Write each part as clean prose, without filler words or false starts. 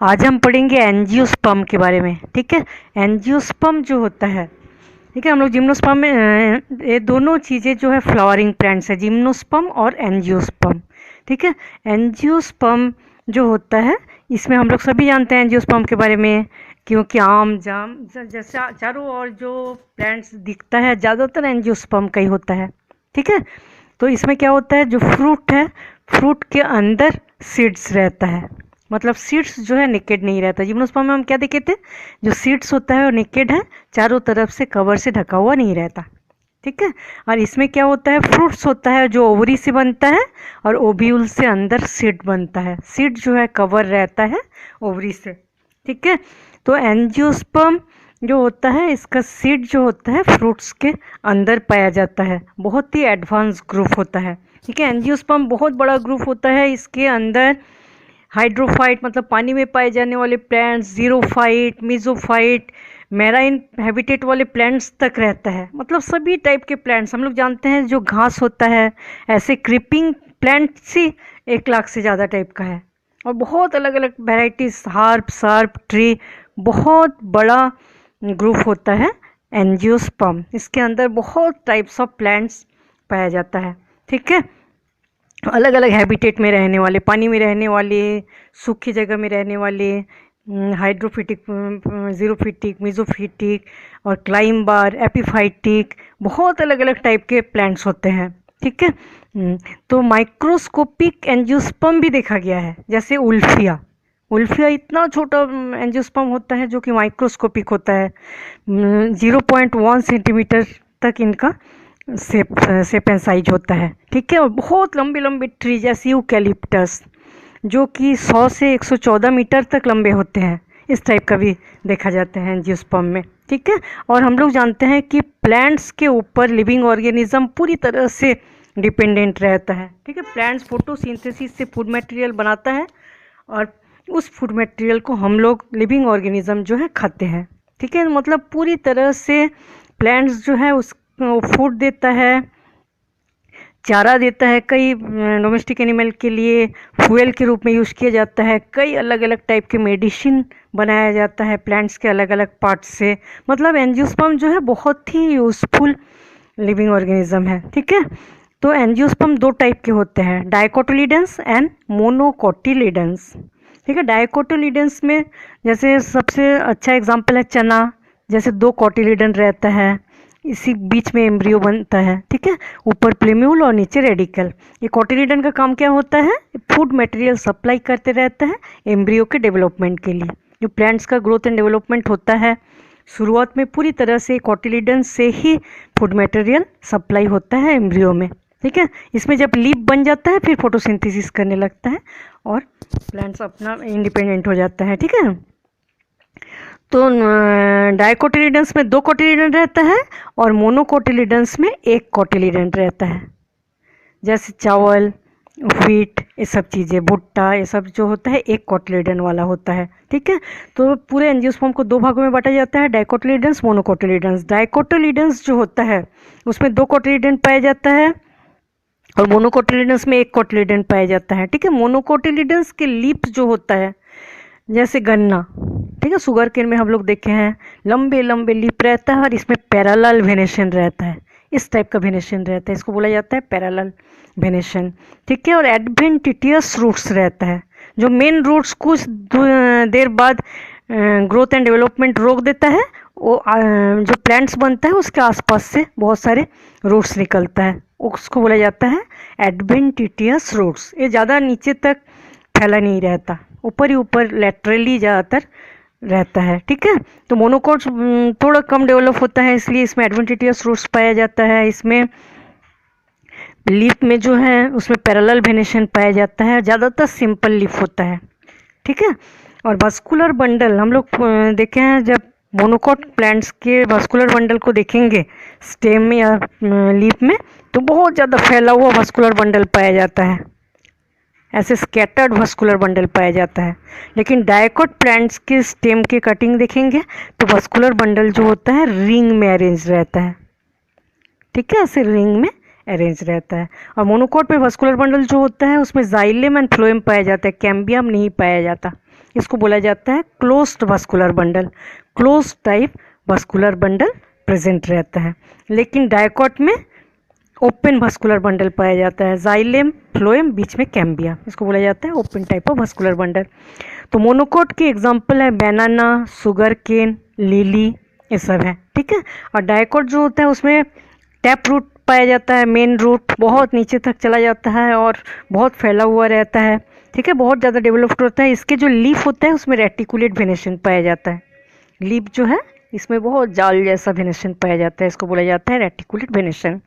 आज हम पढ़ेंगे एंजियोस्पर्म के बारे में। ठीक है, एंजियोस्पर्म जो होता है, ठीक है, हम लोग जिम्नोस्पर्म में ये दोनों चीज़ें जो है फ्लावरिंग प्लांट्स है, जिम्नोस्पर्म और एंजियोस्पर्म। ठीक है, एंजियोस्पर्म जो होता है इसमें हम लोग सभी जानते हैं एंजियोस्पर्म के बारे में, क्योंकि आम जाम जैसा चारों ओर जो प्लांट्स दिखता है ज़्यादातर एंजियोस्पर्म का ही होता है। ठीक है, तो इसमें क्या होता है, जो फ्रूट है, फ्रूट के अंदर सीड्स रहता है, मतलब सीड्स जो है नेकेड नहीं रहता। जिम्नोस्पर्म में हम क्या देखे थे, जो सीड्स होता है वो नेकेड है, चारों तरफ से कवर से ढका हुआ नहीं रहता। ठीक है, और इसमें क्या होता है, फ्रूट्स होता है जो ओवरी से बनता है और ओव्यूल से अंदर सीड बनता है। सीड जो है कवर रहता है ओवरी से। ठीक है, तो एंजियोस्पर्म जो होता है इसका सीड जो होता है फ्रूट्स के अंदर पाया जाता है, बहुत ही एडवांस ग्रुप होता है। ठीक है, एंजियोस्पर्म बहुत बड़ा ग्रुप होता है, इसके अंदर हाइड्रोफाइट मतलब पानी में पाए जाने वाले प्लांट्स, जीरोफाइट, मीजोफाइट, मैराइन हैबिटेट वाले प्लांट्स तक रहता है, मतलब सभी टाइप के प्लांट्स। हम लोग जानते हैं जो घास होता है, ऐसे क्रीपिंग प्लांट्स ही 1 लाख से ज़्यादा टाइप का है, और बहुत अलग अलग वेराइटीज, हार्प, सर्प, ट्री, बहुत बड़ा ग्रुप होता है एंजियोस्पर्म। इसके अंदर बहुत टाइप्स ऑफ प्लांट्स पाया जाता है। ठीक है, अलग अलग हैबिटेट में रहने वाले, पानी में रहने वाले, सूखी जगह में रहने वाले, हाइड्रोफिटिक, जीरोफिटिक, मीजोफिटिक और क्लाइंबर, एपीफाइटिक, बहुत अलग अलग टाइप के प्लांट्स होते हैं। ठीक है, तो माइक्रोस्कोपिक एंजियोस्पर्म भी देखा गया है, जैसे उल्फिया। उल्फिया इतना छोटा एंजियोस्पर्म होता है जो कि माइक्रोस्कोपिक होता है, 0.1 सेंटीमीटर तक इनका शेप एंड साइज होता है। ठीक है, और बहुत लंबे लंबे ट्री जैसे यूकैलिप्टस जो कि 100 से 114 मीटर तक लंबे होते हैं, इस टाइप का भी देखा जाता है एंजियोस्पर्म में। ठीक है, और हम लोग जानते हैं कि प्लांट्स के ऊपर लिविंग ऑर्गेनिज्म पूरी तरह से डिपेंडेंट रहता है। ठीक है, प्लांट्स फोटोसिंथेसिस से फूड मटेरियल बनाता है और उस फूड मटेरियल को हम लोग लिविंग ऑर्गेनिज्म जो है खाते हैं। ठीक है, मतलब पूरी तरह से प्लांट्स जो है उस फूड देता है, चारा देता है, कई डोमेस्टिक एनिमल के लिए फ्यूल के रूप में यूज़ किया जाता है, कई अलग अलग टाइप के मेडिसिन बनाया जाता है प्लांट्स के अलग अलग पार्ट्स से। मतलब एंजियोस्पर्म जो है बहुत ही यूज़फुल लिविंग ऑर्गेनिज्म है। ठीक है, तो एंजियोस्पर्म 2 टाइप के होते हैं, डाइकोटिलीडेंस एंड मोनोकोटिलीडेंस। ठीक है, डाइकोटिलीडेंस में जैसे सबसे अच्छा एग्जांपल है चना, जैसे 2 कोटिलीडन रहता है, इसी बीच में एम्ब्रियो बनता है। ठीक है, ऊपर प्लेम्यूल और नीचे रेडिकल। ये कोटिलीडन का काम क्या होता है, फूड मटेरियल सप्लाई करते रहता है एम्ब्रियो के डेवलपमेंट के लिए। जो प्लांट्स का ग्रोथ एंड डेवलपमेंट होता है शुरुआत में पूरी तरह से कोटिलीडन से ही फूड मटेरियल सप्लाई होता है एम्ब्रियो में। ठीक है, इसमें जब लीफ बन जाता है फिर फोटोसिंथेसिस करने लगता है और प्लांट्स अपना इंडिपेंडेंट हो जाता है। ठीक है, तो डाइकोटिलीडन्स में 2 कोटिलीडन रहता है और मोनोकोटिलीडन्स में 1 कोटिलीडन रहता है। जैसे चावल, व्हीट, ये सब चीज़ें, भुट्टा, ये सब जो होता है 1 कोटिलीडन वाला होता है। ठीक है, तो पूरे एंजियोस्पर्म को 2 भागों में बांटा जाता है, डाइकोटिलीडन्स, मोनोकोटिलीडन्स। डाइकोटिलीडन्स जो होता है उसमें 2 कोटिलीडन पाया जाता है और मोनोकोटिलीडन्स में 1 कोटिलीडन पाया जाता है। ठीक है, मोनोकोटिलीडन्स के लीफ जो होता है जैसे गन्ना, ठीक है, शुगर केन में हम लोग देखे हैं लंबे लंबे लीफ रहता है और इसमें पैरेलल वेनेशन रहता है, इस टाइप का वेनेशन रहता है, इसको बोला जाता है पैरेलल वेनेशन। ठीक है, और एडवेंटिटियस रूट्स रहता है, जो मेन रूट्स कुछ देर बाद ग्रोथ एंड डेवलपमेंट रोक देता है, वो जो प्लांट्स बनता है उसके आसपास से बहुत सारे रूट्स निकलता है, उसको बोला जाता है एडवेंटिटियस रूट्स। ये ज़्यादा नीचे तक फैला नहीं रहता, ऊपर ही ऊपर लैटरली ज़्यादातर रहता है। ठीक है, तो मोनोकोट थोड़ा कम डेवलप होता है, इसलिए इसमें एडवेंटिटियस रूट्स पाया जाता है। इसमें लीफ में जो है उसमें पैरेलल वेनेशन पाया जाता है, ज़्यादातर सिंपल लीफ होता है। ठीक है, और वास्कुलर बंडल हम लोग देखे हैं, जब मोनोकोट प्लांट्स के वास्कुलर बंडल को देखेंगे स्टेम में या लीफ में, तो बहुत ज़्यादा फैला हुआ वास्कुलर बंडल पाया जाता है, ऐसे स्कैटर्ड वास्कुलर बंडल पाया जाता है। लेकिन डाइकोट प्लांट्स के स्टेम के कटिंग देखेंगे तो वास्कुलर बंडल जो होता है रिंग में अरेंज रहता है। ठीक है, ऐसे रिंग में अरेंज रहता है। और मोनोकोट में वास्कुलर बंडल जो होता है उसमें जाइलम एंड फ्लोएम पाया जाता है, कैम्बियम नहीं पाया जाता। इसको बोला जाता है closed vascular bundle. Close type vascular bundle present रहता है। लेकिन डायकॉट में ओपन वास्कुलर बंडल पाया जाता है। जाइलेम फ्लोएम बीच में कैम्बिया, इसको बोला जाता है open type of vascular bundle. तो मोनोकोट की एग्जांपल है बनाना, शुगर केन, लिली, ये सब है, ठीक है। और डायकॉट जो होता है उसमें टैप रूट पाया जाता है। मेन रूट बहुत नीचे तक चला जाता है और बहुत फैला हुआ रहता है, ठीक है, बहुत ज़्यादा डेवलप्ड होता है। इसके जो लीफ होता है उसमें रेटिकुलेट वेनेशन पाया जाता है। लीफ जो है इसमें बहुत जाल जैसा वेनेशन पाया जाता है, इसको बोला जाता है रेटिकुलेट वेनेशन।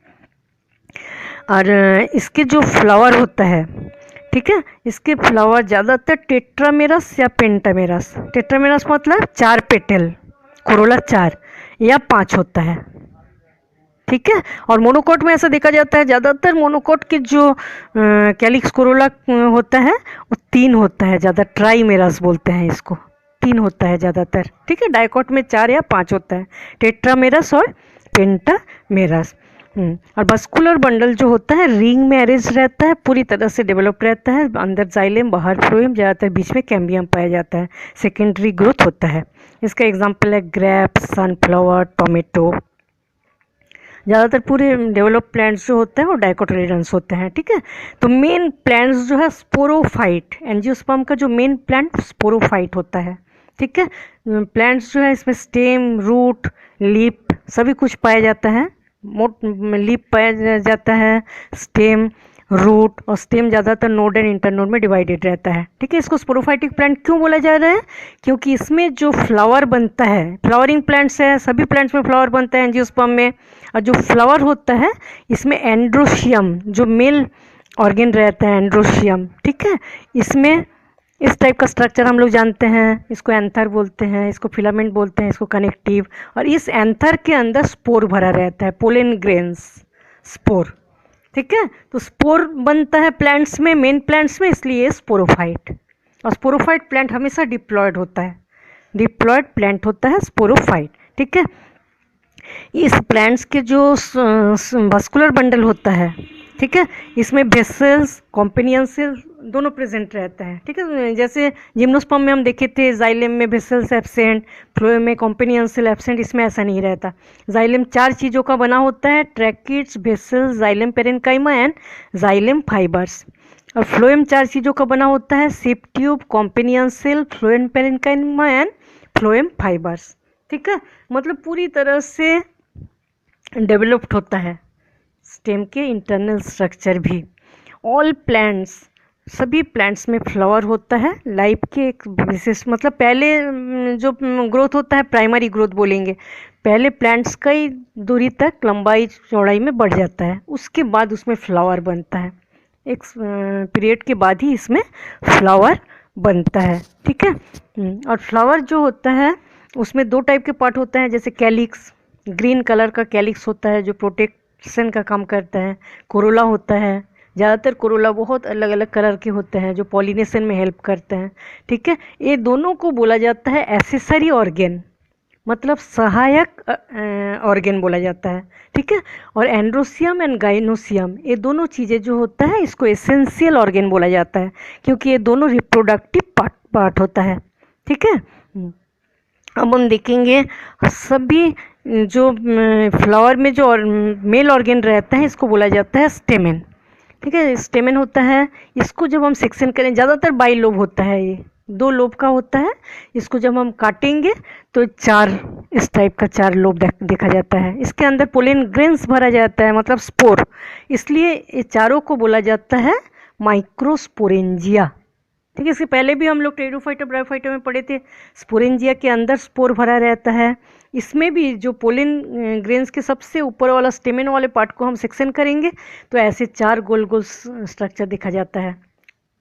और इसके जो फ्लावर होता है, ठीक है, इसके फ्लावर ज़्यादातर टेट्रामेरस या पेंटामेरस, टेट्रामेरस मतलब 4 पेटल, कोरोला 4 या 5 होता है, ठीक है। और मोनोकोट में ऐसा देखा जाता है ज़्यादातर मोनोकोट के जो कैलिक्स कोरोला होता है वो 3 होता है, ज़्यादा ट्राइमेरस बोलते हैं इसको, 3 होता है ज़्यादातर, ठीक है। डायकॉट में 4 या 5 होता है, टेट्रामेरस और पेंटामेरस। और वास्कुलर बंडल जो होता है रिंग में अरेंज रहता है, पूरी तरह से डेवलप रहता है, अंदर जाइलेम बाहर फ्लोएम, ज़्यादातर बीच में कैम्बियम पाया जाता है, सेकेंडरी ग्रोथ होता है। इसका एग्जांपल है ग्रेप, सनफ्लावर, टोमेटो। ज़्यादातर पूरे डेवलप प्लांट्स जो होते हैं वो डाइकोटिलेडन्स होते हैं, ठीक है। तो मेन प्लांट्स जो है स्पोरोफाइट, एंजियोस्पर्म का जो मेन प्लांट स्पोरोफाइट होता है, ठीक है। प्लांट्स जो है इसमें स्टेम, रूट, लीप सभी कुछ पाया जाता है। लीप पाया जाता है, स्टेम, रूट, और स्टेम ज़्यादातर नोड एंड इंटरनोड में डिवाइडेड रहता है, ठीक है। इसको स्पोरोफाइटिक प्लांट क्यों बोला जा रहा है? क्योंकि इसमें जो फ्लावर बनता है, फ्लावरिंग प्लांट्स है, सभी प्लांट्स में फ्लावर बनता है एंजियोस्पर्म में, और जो फ्लावर होता है इसमें एंड्रोशियम जो मेल ऑर्गेन रहता है, एंड्रोशियम, ठीक है। इसमें इस टाइप का स्ट्रक्चर हम लोग जानते हैं, इसको एंथर बोलते हैं, इसको फिलामेंट बोलते हैं, इसको कनेक्टिव। और इस एंथर के अंदर स्पोर भरा रहता है, पोलन ग्रेन्स, स्पोर, ठीक है। तो स्पोर बनता है प्लांट्स में, मेन प्लांट्स में, इसलिए स्पोरोफाइट। और स्पोरोफाइट प्लांट हमेशा डिप्लॉयड होता है, डिप्लॉयड प्लांट होता है स्पोरोफाइट, ठीक है। इस प्लांट्स के जो वास्कुलर बंडल होता है, ठीक है, इसमें वेसल्स, कॉम्पेनियन सेल दोनों प्रेजेंट रहता है, ठीक है। जैसे जिम्नोस्पर्म में हम देखे थे जाइलेम में वेसल्स एब्सेंट, फ्लोएम में कॉम्पेनियन सेल एब्सेंट, इसमें ऐसा नहीं रहता। जाइलेम 4 चीज़ों का बना होता है, tracheids, vessels, xylem parenchyma and xylem fibres. और फ्लोएम 4 चीज़ों का बना होता है, sieve tube, companion cell, phloem parenchyma and phloem fibres, ठीक है। मतलब पूरी तरह से डेवलप्ड होता है स्टेम के इंटरनल स्ट्रक्चर भी। ऑल प्लांट्स, सभी प्लांट्स में फ्लावर होता है। लाइफ के एक विशेष मतलब पहले जो ग्रोथ होता है प्राइमरी ग्रोथ बोलेंगे, पहले प्लांट्स कई दूरी तक लंबाई चौड़ाई में बढ़ जाता है, उसके बाद उसमें फ्लावर बनता है, एक पीरियड के बाद ही इसमें फ्लावर बनता है, ठीक है। और फ्लावर जो होता है उसमें 2 टाइप के पार्ट होते हैं, जैसे कैलिक्स, ग्रीन कलर का कैलिक्स होता है जो प्रोटेक्शन का काम करता है। कोरोला होता है, ज़्यादातर कोरोला बहुत अलग अलग कलर के होते हैं जो पॉलिनेशन में हेल्प करते हैं, ठीक है। ये दोनों को बोला जाता है एसेसरी ऑर्गेन, मतलब सहायक ऑर्गेन बोला जाता है, ठीक है। और एंड्रोसियम एंड गाइनोसियम, ये दोनों चीज़ें जो होता है इसको एसेंशियल ऑर्गेन बोला जाता है, क्योंकि ये दोनों रिप्रोडक्टिव पार्ट होता है, ठीक है। अब हम देखेंगे सभी जो फ्लावर में जो मेल ऑर्गेन रहता है इसको बोला जाता है स्टेमेन, ठीक है। स्टेमेन होता है, इसको जब हम सेक्शन करें, ज़्यादातर बाई लोब होता है, ये 2 लोब का होता है। इसको जब हम काटेंगे तो 4 इस टाइप का 4 लोब देखा जाता है। इसके अंदर पोलन ग्रेन्स भरा जाता है, मतलब स्पोर, इसलिए ये चारों को बोला जाता है माइक्रोस्पोरेंजिया, ठीक है। इसके पहले भी हम लोग टेरिडोफाइटा ब्रायोफाइटा में पढ़े थे, स्पोरेंजिया के अंदर स्पोर भरा रहता है। इसमें भी जो पोलन ग्रेन्स के सबसे ऊपर वाला स्टेमेन वाले पार्ट को हम सेक्शन करेंगे तो ऐसे 4 गोल गोल स्ट्रक्चर देखा जाता है,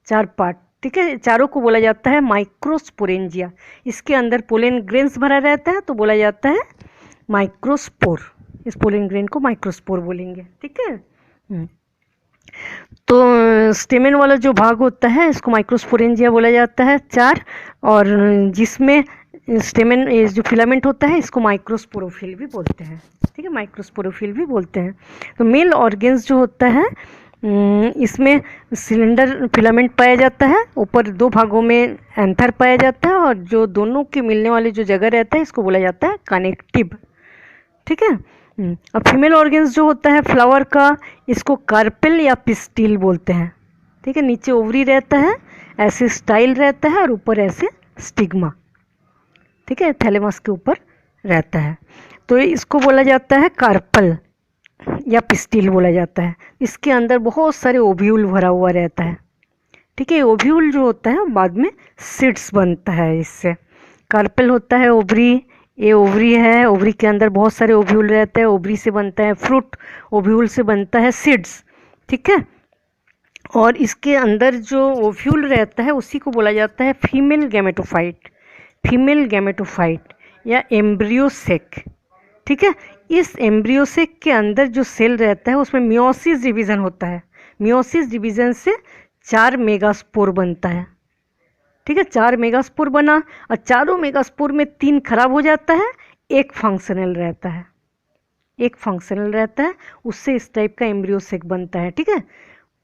4 पार्ट, ठीक है। चारों को बोला जाता है माइक्रोस्पोरेंजिया। इसके अंदर पोलन ग्रेन्स भरा रहता है तो बोला जाता है माइक्रोस्पोर, इस पोलन ग्रेन को माइक्रोस्पोर बोलेंगे, ठीक है। तो स्टेमेन वाला जो भाग होता है इसको माइक्रोस्पोरेंजिया बोला जाता है 4, और जिसमें स्टेमेन जो फिलामेंट होता है इसको माइक्रोस्पोरोफिल भी बोलते हैं, ठीक है, माइक्रोस्पोरोफिल भी बोलते हैं। तो मेल ऑर्गेन्स जो होता है इसमें सिलेंडर फिलामेंट पाया जाता है, ऊपर दो भागों में एंथर पाया जाता है, और जो दोनों के मिलने वाली जो जगह रहता है इसको बोला जाता है कनेक्टिव। ठीक है। अब फीमेल ऑर्गन्स जो होता है फ्लावर का, इसको कार्पेल या पिस्टिल बोलते हैं। ठीक है, नीचे ओवरी रहता है, ऐसे स्टाइल रहता है, और ऊपर ऐसे स्टिग्मा। ठीक है, थैलेमस के ऊपर रहता है, तो इसको बोला जाता है कार्पल या पिस्टिल बोला जाता है। इसके अंदर बहुत सारे ओव्यूल भरा हुआ रहता है। ठीक है, ओव्यूल जो होता है बाद में सीड्स बनता है इससे। कार्पेल होता है ओवरी, ये ओवरी है, ओवरी के अंदर बहुत सारे ओव्यूल रहते हैं, ओवरी से बनता है फ्रूट, ओव्यूल से बनता है सीड्स। ठीक है, और इसके अंदर जो ओव्यूल रहता है उसी को बोला जाता है फीमेल गैमेटोफाइट, फीमेल गैमेटोफाइट या एम्ब्रियोसेक। ठीक है, इस एम्ब्रियोसेक के अंदर जो सेल रहता है उसमें मियोसिस डिवीज़न होता है। मियोसिस डिवीज़न से 4 मेगास्पोर बनता है। ठीक है, 4 मेगास्पोर बना, और चारों मेगास्पोर में 3 खराब हो जाता है, एक फंक्शनल रहता है, एक फंक्शनल रहता है, उससे इस टाइप का एम्ब्रियोसेक बनता है। ठीक है,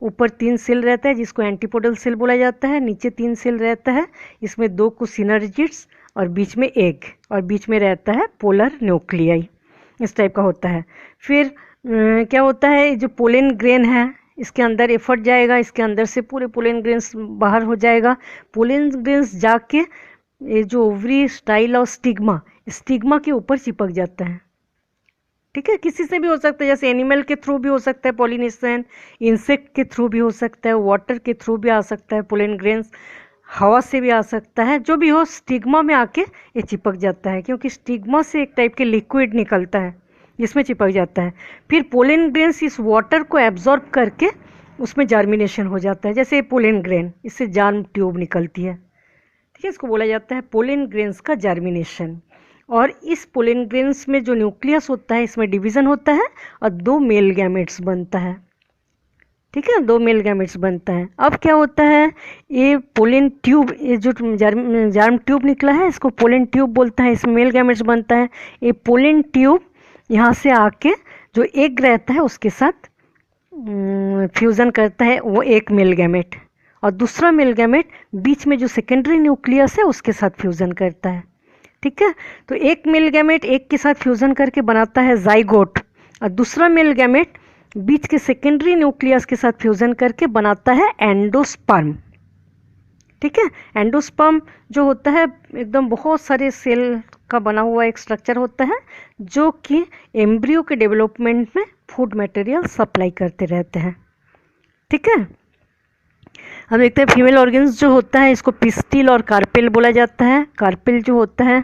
ऊपर 3 सेल रहता है जिसको एंटीपोडल सेल बोला जाता है, नीचे 3 सेल रहता है, इसमें 2 को सिनर्जिड्स और बीच में एग, और बीच में रहता है पोलर न्यूक्लियाई, इस टाइप का होता है। फिर क्या होता है, जो पोलन ग्रेन है इसके अंदर एफर्ट जाएगा, इसके अंदर से पूरे पोलन ग्रेन्स बाहर हो जाएगा। पोलन ग्रेन्स जाके ये जो ओवरी स्टाइल और स्टिग्मा, स्टिग्मा के ऊपर चिपक जाता है। ठीक है, किसी से भी हो सकता है, जैसे एनिमल के थ्रू भी हो सकता है पॉलिनेशन, इंसेक्ट के थ्रू भी हो सकता है, वाटर के थ्रू भी आ सकता है, पोलन ग्रेन्स हवा से भी आ सकता है, जो भी हो स्टिग्मा में आके ये चिपक जाता है, क्योंकि स्टिग्मा से एक टाइप के लिक्विड निकलता है जिसमें चिपक जाता है। फिर पोलन ग्रेन्स इस वाटर को एब्जॉर्ब करके उसमें जर्मिनेशन हो जाता है, जैसे पोलन ग्रेन, इससे जार्म ट्यूब निकलती है। ठीक है, इसको बोला जाता है पोलन ग्रेन्स का जर्मिनेशन। और इस पोलन ग्रेन्स में जो न्यूक्लियस होता है इसमें डिवीज़न होता है और 2 मेल गैमेट्स बनता है। ठीक है, 2 मेल गैमेट्स बनता है। अब क्या होता है, ये पोलन ट्यूब, ये जो जार्म ट्यूब निकला है इसको पोलन ट्यूब बोलता है, इसमें मेल गैमेट्स बनता है। ये पोलन ट्यूब यहाँ से आके जो एग रहता है उसके साथ फ्यूज़न करता है, वो एक मेल गैमेट, और दूसरा मेल गैमेट बीच में जो सेकेंडरी न्यूक्लियस है उसके साथ फ्यूज़न करता है। ठीक है, तो एक मेल गैमेट एक के साथ फ्यूज़न करके बनाता है जाइगोट, और दूसरा मेल गैमेट बीच के सेकेंडरी न्यूक्लियस के साथ फ्यूज़न करके बनाता है एंडोस्पर्म। ठीक है, एंडोस्पर्म जो होता है एकदम बहुत सारे सेल का बना हुआ एक स्ट्रक्चर होता है, जो कि एम्ब्रियो के डेवलपमेंट में फूड मटेरियल सप्लाई करते रहते हैं। ठीक है, हम देखते हैं फीमेल ऑर्गन्स जो होता है इसको पिस्टिल और कार्पेल बोला जाता है। कार्पेल जो होता है,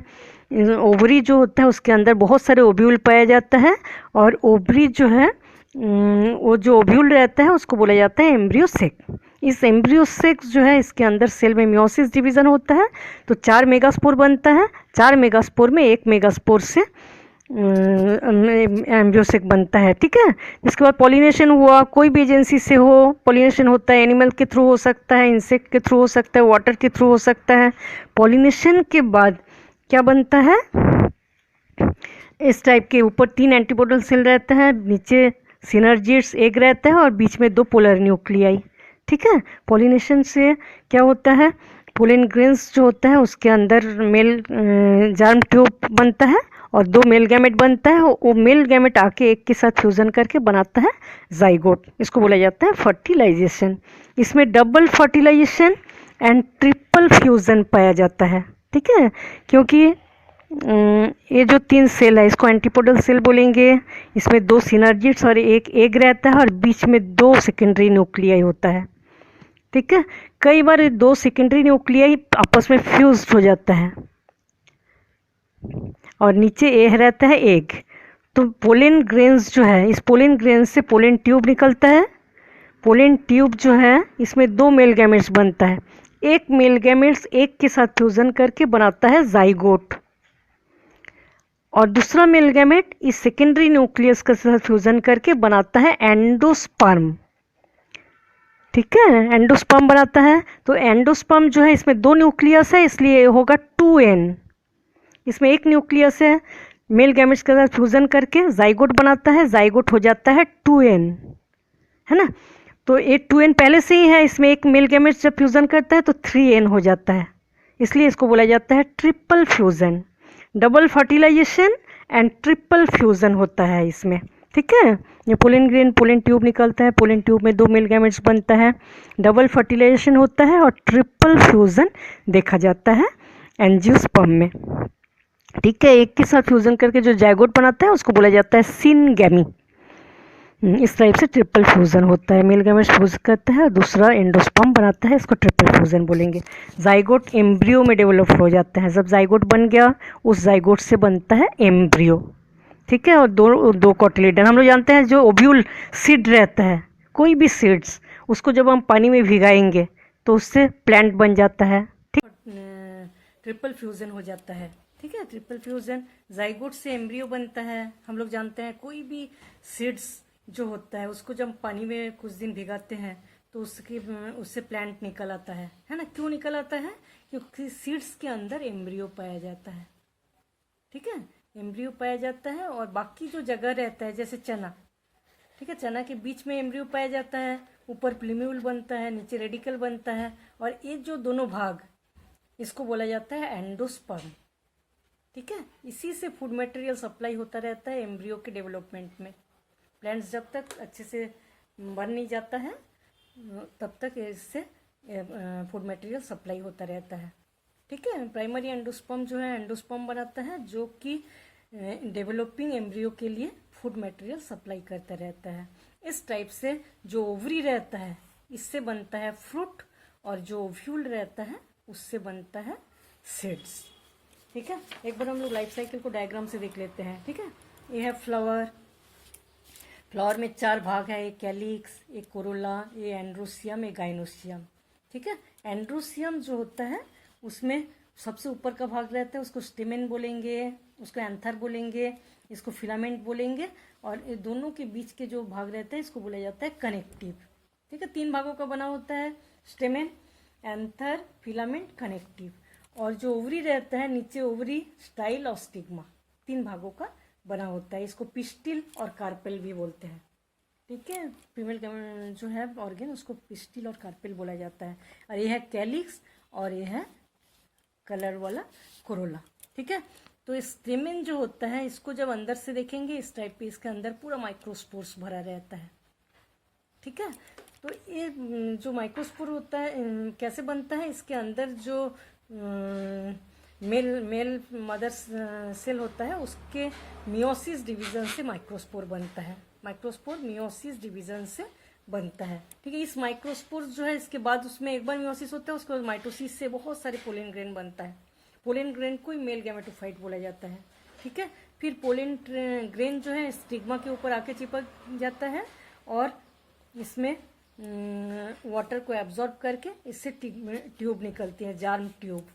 ओवरी जो होता है उसके अंदर बहुत सारे ओव्यूल पाया जाता है, और ओवरी जो है वो जो ओव्यूल रहता है उसको बोला जाता है एम्ब्रियोसेक। इस एम्ब्रियोसेक जो है इसके अंदर सेल में मियोसिस डिवीज़न होता है, तो 4 मेगास्पोर बनता है, 4 मेगास्पोर में 1 मेगास्पोर से एम्ब्रियोसेक बनता है। ठीक है, इसके बाद पॉलिनेशन हुआ, कोई भी एजेंसी से हो पॉलिनेशन होता है, एनिमल के थ्रू हो सकता है, इंसेक्ट के थ्रू हो सकता है, वाटर के थ्रू हो सकता है। पॉलिनेशन के बाद क्या बनता है, इस टाइप के ऊपर 3 एंटीपोडल सेल रहता है, नीचे सिनर्जिड्स एग रहता है, और बीच में 2 पोलर न्यूक्लियाई। ठीक है, पॉलिनेशन से क्या होता है, पोलन ग्रेन्स जो होता है उसके अंदर मेल जार्म ट्यूब बनता है और 2 मेल गैमेट बनता है, वो मेल गैमेट आके एक के साथ फ्यूज़न करके बनाता है जाइगोट, इसको बोला जाता है फर्टिलाइजेशन। इसमें double fertilisation and triple fusion पाया जाता है। ठीक है, क्योंकि ये जो 3 सेल है इसको एंटीपोडल सेल बोलेंगे, इसमें 2 सिनर्जिड्स और एक एग रहता है, और बीच में 2 सेकेंडरी न्यूक्लियाई होता है। ठीक है, कई बार ये 2 सेकेंडरी न्यूक्लियाई आपस में फ्यूज हो जाता है, और नीचे ए रहता है एग। तो पोलन ग्रेन्स जो है, इस पोलन ग्रेन्स से पोलन ट्यूब निकलता है। पोलन ट्यूब जो है इसमें 2 मेल गैमेट्स बनता है, एक मेल गैमेट्स एक के साथ फ्यूज़न करके बनाता है जाइगोट, और दूसरा मेल गैमेट इस सेकेंडरी न्यूक्लियस के साथ फ्यूज़न करके बनाता है एंडोस्पर्म। ठीक है, एंडोस्पर्म बनाता है। तो एंडोस्पर्म जो है इसमें 2 न्यूक्लियस है, इसलिए होगा 2n। इसमें एक न्यूक्लियस है, मेल गैमेट्स के साथ फ्यूज़न करके जाइगोट बनाता है, जाइगोट हो जाता है 2n, है ना। तो ये 2n पहले से ही है, इसमें एक मेल गैमेट्स जब फ्यूज़न करता है तो 3n हो जाता है, इसलिए इसको बोला जाता है triple fusion. Double fertilisation and triple fusion होता है इसमें, ठीक है। ये पोलन ग्रेन पोलन ट्यूब निकलता है, पोलन ट्यूब में 2 मेल गैमेट्स बनता है, डबल फर्टिलाइजेशन होता है और ट्रिपल फ्यूज़न देखा जाता है एंजियोस्पर्म में, ठीक है। एक के साथ फ्यूज़न करके जो जाइगोट बनाता है उसको बोला जाता है सिनगैमी। इस टाइप से ट्रिपल फ्यूज़न होता है, मेल गैमेट्स फ्यूज करता है और दूसरा एंडोस्पर्म बनाता है, इसको ट्रिपल फ्यूज़न बोलेंगे। जाइगोट एम्ब्रियो में डेवलप हो जाता है, जब जाइगोट बन गया उस जाइगोट से बनता है एम्ब्रियो, ठीक है। और दो कोटिलेडन, हम लोग जानते हैं जो ओव्यूल सीड रहता है, कोई भी सीड्स, उसको जब हम पानी में भिगाएंगे तो उससे प्लांट बन जाता है, ठीक। ट्रिपल फ्यूज़न हो जाता है, ठीक है। ट्रिपल फ्यूज़न, जाइगोट से एम्ब्रियो बनता है। हम लोग जानते हैं कोई भी सीड्स जो होता है उसको जब पानी में कुछ दिन भिगाते हैं तो उससे प्लांट निकल आता है ना। क्यों निकल आता है? क्योंकि सीड्स के अंदर एम्ब्रियो पाया जाता है, ठीक है। एम्ब्रियो पाया जाता है और बाकी जो जगह रहता है जैसे चना, ठीक है, चना के बीच में एम्ब्रियो पाया जाता है, ऊपर प्लूम्यूल बनता है, नीचे रेडिकल बनता है, और ये जो दोनों भाग, इसको बोला जाता है एंडोस्पर्म, ठीक है। इसी से फूड मटेरियल सप्लाई होता रहता है एम्ब्रियो के डेवलपमेंट में। प्लांट्स जब तक अच्छे से बन नहीं जाता है तब तक इससे फूड मटेरियल सप्लाई होता रहता है, ठीक है। प्राइमरी एंडोस्पर्म जो है एंडोस्पर्म बनाता है जो कि डेवलपिंग एम्ब्रियो के लिए फूड मटेरियल सप्लाई करता रहता है। इस टाइप से जो ओवरी रहता है इससे बनता है फ्रूट, और जो ओव्यूल रहता है उससे बनता है सीड्स, ठीक है। एक बार हम लोग लाइफ साइकिल को डायग्राम से देख लेते हैं, ठीक है। ये है फ्लावर, फ्लावर में 4 भाग है, एक कैलिक्स, एक कोरोला, ये एंड्रोसियम, एक गाइनोसियम, ठीक है। एंड्रोसियम जो होता है उसमें सबसे ऊपर का भाग रहता है, उसको स्टेमेन बोलेंगे, उसको एंथर बोलेंगे, इसको फिलामेंट बोलेंगे, और ये दोनों के बीच के जो भाग रहता है इसको बोला जाता है कनेक्टिव, ठीक है। 3 भागों का बना होता है, स्टेमेन, एंथर, फिलामेंट, कनेक्टिव। और जो ओवरी रहता है नीचे ओवरी, स्टाइल और स्टिग्मा, 3 भागों का बना होता है। इसको पिस्टिल और कार्पेल भी बोलते हैं, ठीक है। फीमेल जो है ऑर्गेन उसको पिस्टिल और कार्पेल बोला जाता है। और ये है कैलिक्स और ये है कलर वाला कोरोला, ठीक है। तो स्टेमेन जो होता है इसको जब अंदर से देखेंगे इस टाइप पे, इसके अंदर पूरा माइक्रोस्पोर्स भरा रहता है, ठीक है। तो ये जो माइक्रोस्पोर होता है कैसे बनता है, इसके अंदर जो मेल मदर सेल होता है उसके मियोसिस डिवीजन से माइक्रोस्पोर बनता है। माइक्रोस्पोर मियोसिस डिवीजन से बनता है, ठीक है। इस माइक्रोस्पोर जो है इसके बाद उसमें एक बार मियोसिस होता है, उसके बाद माइटोसिस से बहुत सारे पोलन ग्रेन बनता है। पोलन ग्रेन को ही मेल गैमेटोफाइट बोला जाता है, ठीक है। फिर पोलन ग्रेन जो है स्टिग्मा के ऊपर आके चिपक जाता है और इसमें वाटर को एब्जॉर्ब करके इससे ट्यूब निकलती है, जार्म ट्यूब,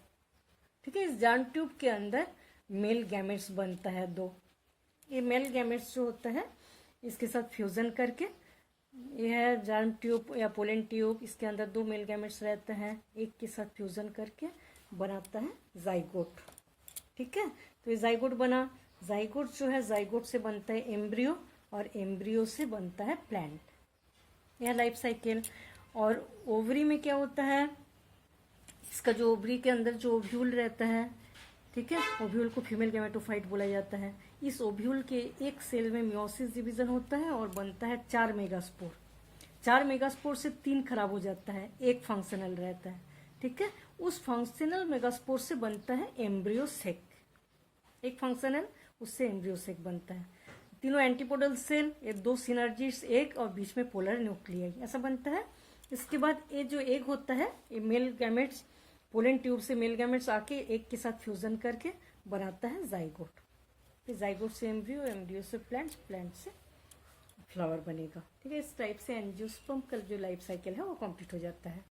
ठीक है। इस जार्म ट्यूब के अंदर मेल गैमेट्स बनता है 2। ये मेल गैमेट्स जो होता है इसके साथ फ्यूज़न करके, ये है जार्म ट्यूब या पोलन ट्यूब, इसके अंदर 2 मेल गैमेट्स रहते हैं, एक के साथ फ्यूज़न करके बनाता है जाइगोट, ठीक है। तो ये जाइगोट बना, जाइगोट जो है जाइगोट से बनता है एम्ब्रियो और एम्ब्रियो से बनता है प्लांट, यह लाइफ साइकिल। और ओवरी में क्या होता है, इसका जो ओवरी के अंदर जो ओव्यूल रहता है, ठीक है, ओव्यूल को फीमेल गैमेटोफाइट बोला जाता है। इस ओव्यूल के एक सेल में मियोसिस डिवीजन होता है और बनता है 4 मेगास्पोर। 4 मेगास्पोर से 3 खराब हो जाता है, एक फंक्शनल रहता है, ठीक है। उस फंक्शनल मेगास्पोर से बनता है एम्ब्रियोसेक, एक फंक्शनल, उससे एम्ब्रियोसेक बनता है। तीनों एंटीपोडल सेल, ये 2 सिनर्जिस एग और बीच में पोलर न्यूक्लियाई, ऐसा बनता है। इसके बाद ये जो एग होता है ये मेल गैमेट्स, पोलन ट्यूब से मेल गैमेट्स आके एक के साथ फ्यूजन करके बनाता है जाइगोट। फिर जाइगोट से एम्ब्रियो, एम्ब्रियो से प्लांट, प्लांट से फ्लावर बनेगा, ठीक है। इस टाइप से एंजियोस्पर्म का जो लाइफ साइकिल है वो कंप्लीट हो जाता है।